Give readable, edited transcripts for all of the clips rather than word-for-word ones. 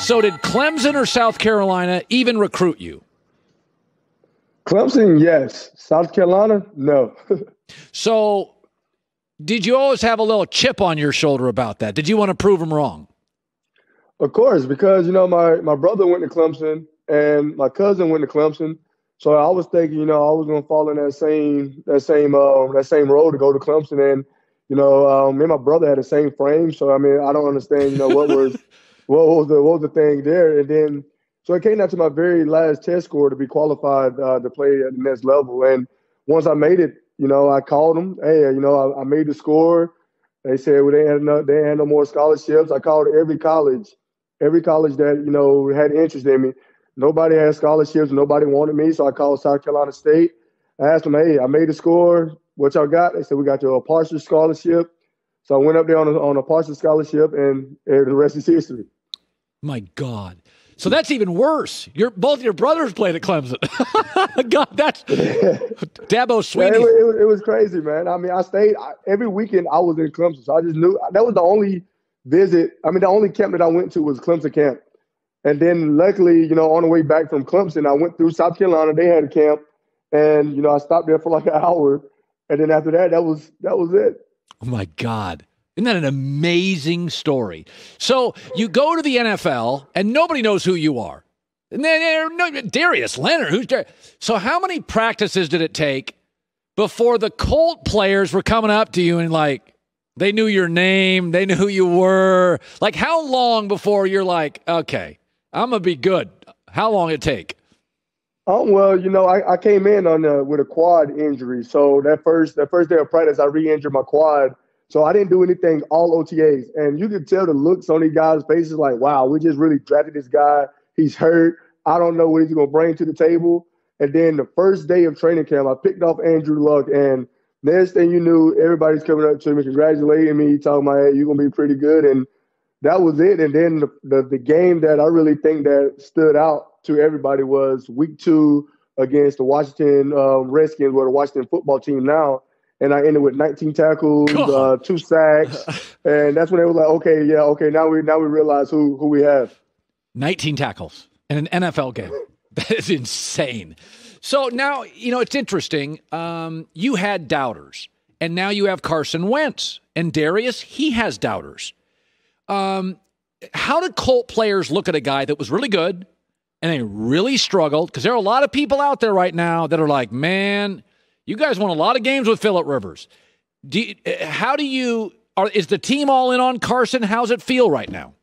So did Clemson or South Carolina even recruit you? Clemson, yes. South Carolina, no. So did you always have a little chip on your shoulder about that? Did you want to prove them wrong? Of course, because, my brother went to Clemson and my cousin went to Clemson. So I was thinking, I was going to fall in that same road to go to Clemson. And, me and my brother had the same frame. So, I don't understand, what was the thing there. And then, so it came down to my very last test score to be qualified to play at the next level. And once I made it, I called them. Hey, I made the score. They said, well, they had no more scholarships. I called every college that, had interest in me. Nobody had scholarships. Nobody wanted me. So I called South Carolina State. I asked them, hey, I made the score. What y'all got? They said, we got you a partial scholarship. So I went up there on a partial scholarship, and the rest is history. My God. So that's even worse. Both your brothers played at Clemson. God, that's Dabo Swinney. Yeah, it was crazy, man. I stayed every weekend. I was in Clemson, so I just knew that was the only visit. The only camp that I went to was Clemson camp. And then luckily, on the way back from Clemson, I went through South Carolina. They had a camp, and I stopped there for like an hour. And then after that, that was it. Oh my God. Isn't that an amazing story? So you go to the NFL and nobody knows who you are. And then Darius Leonard, who's Darius? So how many practices did it take before the Colt players were coming up to you and like they knew your name, they knew who you were? Like how long before you're like, okay, I'm gonna be good? How long it take? Oh well, I came in with a quad injury. So that first day of practice, I re-injured my quad. So I didn't do anything all OTAs. And you could tell the looks on these guys' faces like, wow, we just really drafted this guy. He's hurt. I don't know what he's going to bring to the table. And then the first day of training camp, I picked off Andrew Luck. And next thing you knew, everybody's coming up to me, congratulating me, talking about, hey, you're going to be pretty good. And that was it. And then the game that I really think that stood out to everybody was week 2 against the Washington Redskins, or the Washington football team now. And I ended with 19 tackles, 2 sacks, and that's when they were like, okay, now we realize who we have. 19 tackles in an NFL game. That is insane. So now, it's interesting. You had doubters, and now you have Carson Wentz. And Darius, he has doubters. How did Colt players look at a guy that was really good and they really struggled? Because there are a lot of people out there right now that are like, man, you guys won a lot of games with Phillip Rivers. Is the team all in on Carson? How's it feel right now?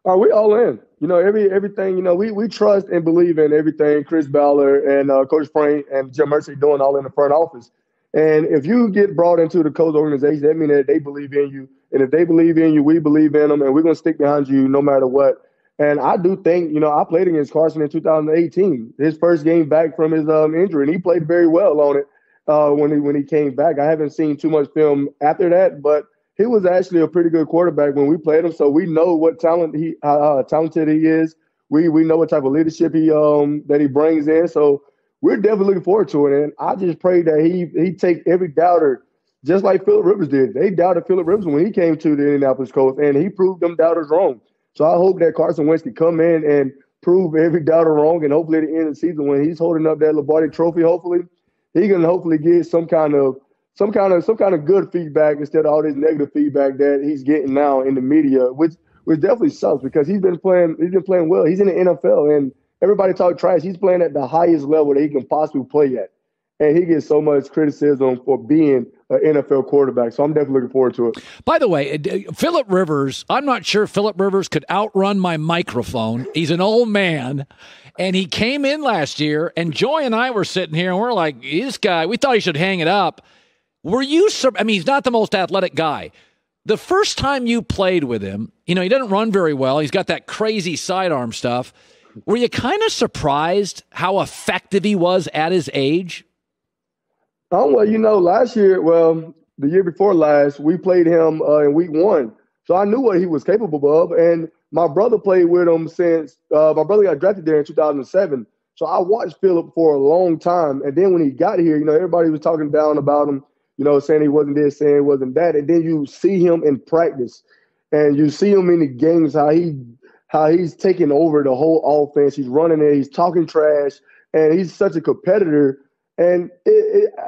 We all in. Everything, we trust and believe in everything Chris Ballard and Coach Frank and Jim Mercy doing all in the front office. And if you get brought into the Colts organization, that means that they believe in you. And if they believe in you, we believe in them, and we're going to stick behind you no matter what. And I do think, I played against Carson in 2018, his first game back from his injury, and he played very well on it when he came back. I haven't seen too much film after that, but he was actually a pretty good quarterback when we played him. So we know what talented he is. We know what type of leadership that he brings in. So we're definitely looking forward to it. And I just pray that he take every doubter, just like Phillip Rivers did. They doubted Phillip Rivers when he came to the Indianapolis Colts, and he proved them doubters wrong. So I hope that Carson Wentz can come in and prove every doubter wrong, and hopefully at the end of the season, when he's holding up that Lombardi Trophy, hopefully he can hopefully get some kind of good feedback instead of all this negative feedback that he's getting now in the media, which definitely sucks because he's been playing well. He's in the NFL, and everybody talk trash. He's playing at the highest level that he can possibly play at, and he gets so much criticism for being an NFL quarterback. So I'm definitely looking forward to it. By the way, Phillip Rivers, I'm not sure Phillip Rivers could outrun my microphone. He's an old man, and he came in last year, and Joy and I were sitting here, and we're like, this guy, we thought he should hang it up. Were you, he's not the most athletic guy. The first time you played with him, he doesn't run very well. He's got that crazy sidearm stuff. Were you kind of surprised how effective he was at his age? Well, last year, the year before last, we played him in week 1. So I knew what he was capable of. And my brother played with him since my brother got drafted there in 2007. So I watched Phillip for a long time. And then when he got here, everybody was talking down about him, saying he wasn't this, saying he wasn't that. And then you see him in practice and you see him in the games, how how he's taking over the whole offense. He's running it. He's talking trash, and he's such a competitor. And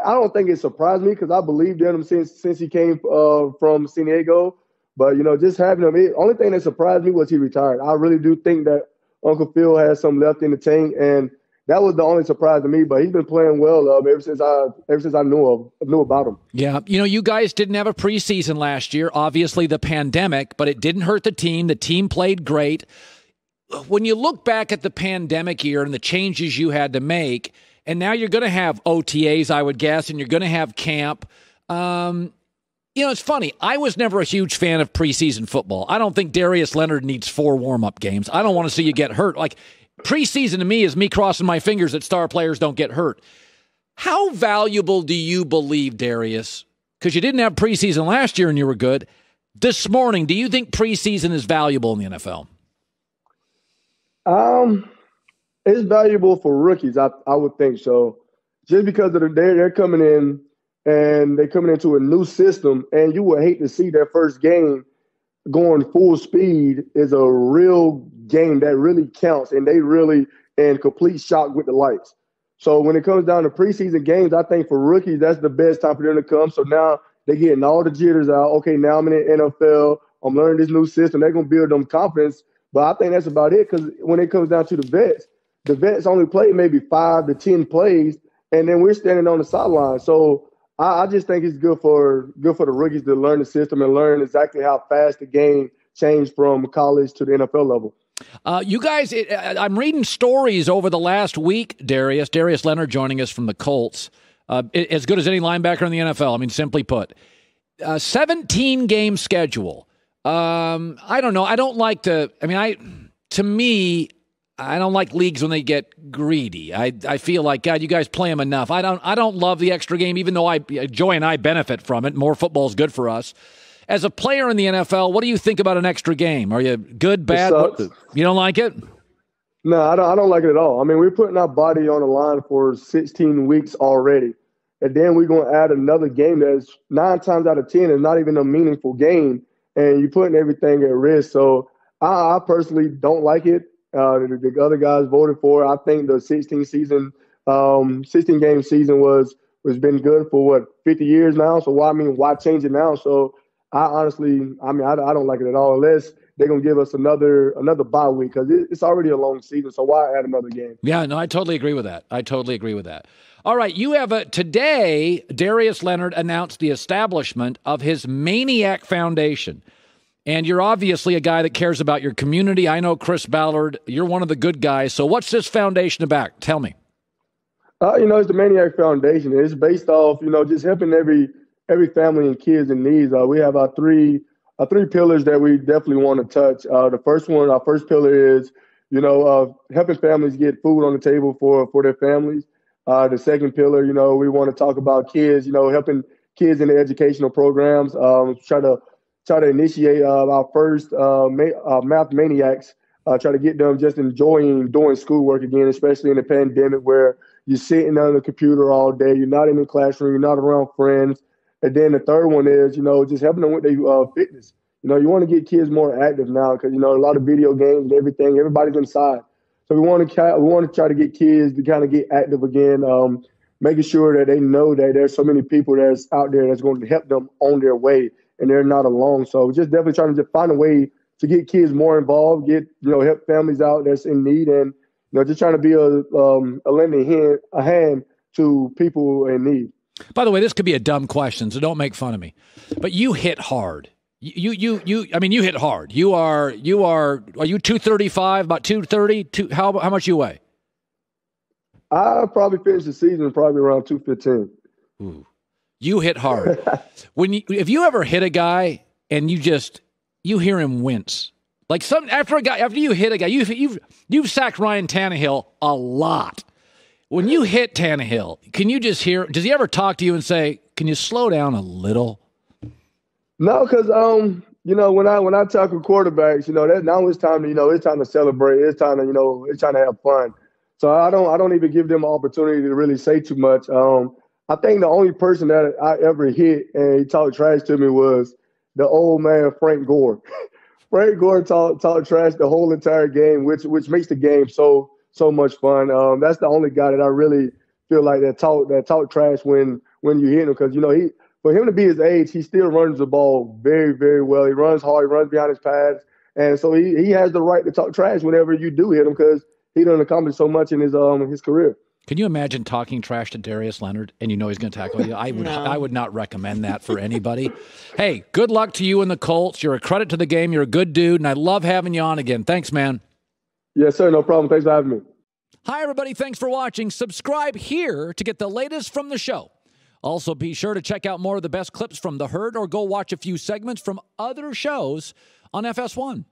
I don't think it surprised me because I believed in him since he came from San Diego. But, just having him, the only thing that surprised me was he retired. I really do think that Uncle Phil has some left in the tank, and that was the only surprise to me. But he's been playing well ever since I knew about him. Yeah, you guys didn't have a preseason last year. Obviously, the pandemic, but it didn't hurt the team. The team played great. When you look back at the pandemic year and the changes you had to make, and now you're going to have OTAs, I would guess, and you're going to have camp. It's funny. I was never a huge fan of preseason football. I don't think Darius Leonard needs 4 warm-up games. I don't want to see you get hurt. Like, preseason to me is me crossing my fingers that star players don't get hurt. How valuable do you believe, Darius, because you didn't have preseason last year and you were good, this morning, do you think preseason is valuable in the NFL? It's valuable for rookies, I would think so. Just because they're coming in and they're coming into a new system, and you would hate to see their first game going full speed is a real game that really counts, and they really in complete shock with the lights. So when it comes down to preseason games, I think for rookies, that's the best time for them to come. So now they're getting all the jitters out. Okay, now I'm in the NFL. I'm learning this new system. They're going to build them confidence. But I think that's about it, because when it comes down to the vets only play maybe 5 to 10 plays, and then we're standing on the sideline. So I just think it's good for the rookies to learn the system and learn exactly how fast the game changed from college to the NFL level. You guys, I'm reading stories over the last week, Darius Leonard joining us from the Colts, as good as any linebacker in the NFL. I mean, simply put, 17-game schedule. I don't know. I don't like to. I mean, I don't like leagues when they get greedy. I feel like, God, you guys play them enough. I don't love the extra game, even though Joy and I benefit from it. More football is good for us. As a player in the NFL, what do you think about an extra game? Are you good, bad? You don't like it? No, I don't like it at all. I mean, we're putting our body on the line for 16 weeks already. And then we're going to add another game that's 9 times out of 10 is not even a meaningful game. And you're putting everything at risk. So I personally don't like it. The other guys voted for it. I think the 16-game season was been good for 50 years now. So why change it now? So I don't like it at all, unless they're gonna give us another bye week, because it's already a long season. So why add another game? Yeah, no, I totally agree with that. All right, you have today. Darius Leonard announced the establishment of his Maniac Foundation. And you're obviously a guy that cares about your community. I know Chris Ballard, you're one of the good guys. So what's this foundation about? Tell me. It's the Maniac Foundation. It's based off, just helping every family and kids in need. We have our three pillars that we definitely want to touch. Our first pillar is, helping families get food on the table for their families. The second pillar, we want to talk about kids, helping kids in the educational programs, try to initiate our first math maniacs, try to get them just enjoying doing schoolwork again, especially in the pandemic where you're sitting on the computer all day, you're not in the classroom, you're not around friends. And then the third one is, just helping them with their fitness. You want to get kids more active now because, a lot of video games and everything, everybody's inside. So we want to try to get kids to kind of get active again, making sure that they know that there's so many people that's out there that's going to help them on their way, and they're not alone. So just definitely trying to just find a way to get kids more involved, help families out that's in need, and just trying to be a lending hand to people in need. By the way, this could be a dumb question, so don't make fun of me. But you hit hard. You hit hard. Are you 235, about 230? How much you weigh? I probably finished the season probably around 215. Ooh. You hit hard. If you ever hit a guy and you hear him wince, like after you hit a guy, you've sacked Ryan Tannehill a lot. When you hit Tannehill, can you just hear? Does he ever talk to you and say, "Can you slow down a little"? No, because when I tackle quarterbacks, now it's time to celebrate. It's time to have fun. So I don't even give them an opportunity to really say too much. I think the only person that I ever hit and he talked trash to me was the old man Frank Gore. Frank Gore talk trash the whole entire game, which makes the game so much fun. That's the only guy that I really feel like that talk trash when you hit him, because for him to be his age, he still runs the ball very, very well. He runs hard, he runs behind his pads, and so he has the right to talk trash whenever you do hit him, because he done accomplished so much in his career. Can you imagine talking trash to Darius Leonard and he's going to tackle you? I would not recommend that for anybody. Hey, good luck to you and the Colts. You're a credit to the game. You're a good dude, and I love having you on again. Thanks, man. Yes, sir. No problem. Thanks for having me. Hi, everybody. Thanks for watching. Subscribe here to get the latest from the show. Also, be sure to check out more of the best clips from The Herd, or go watch a few segments from other shows on FS1.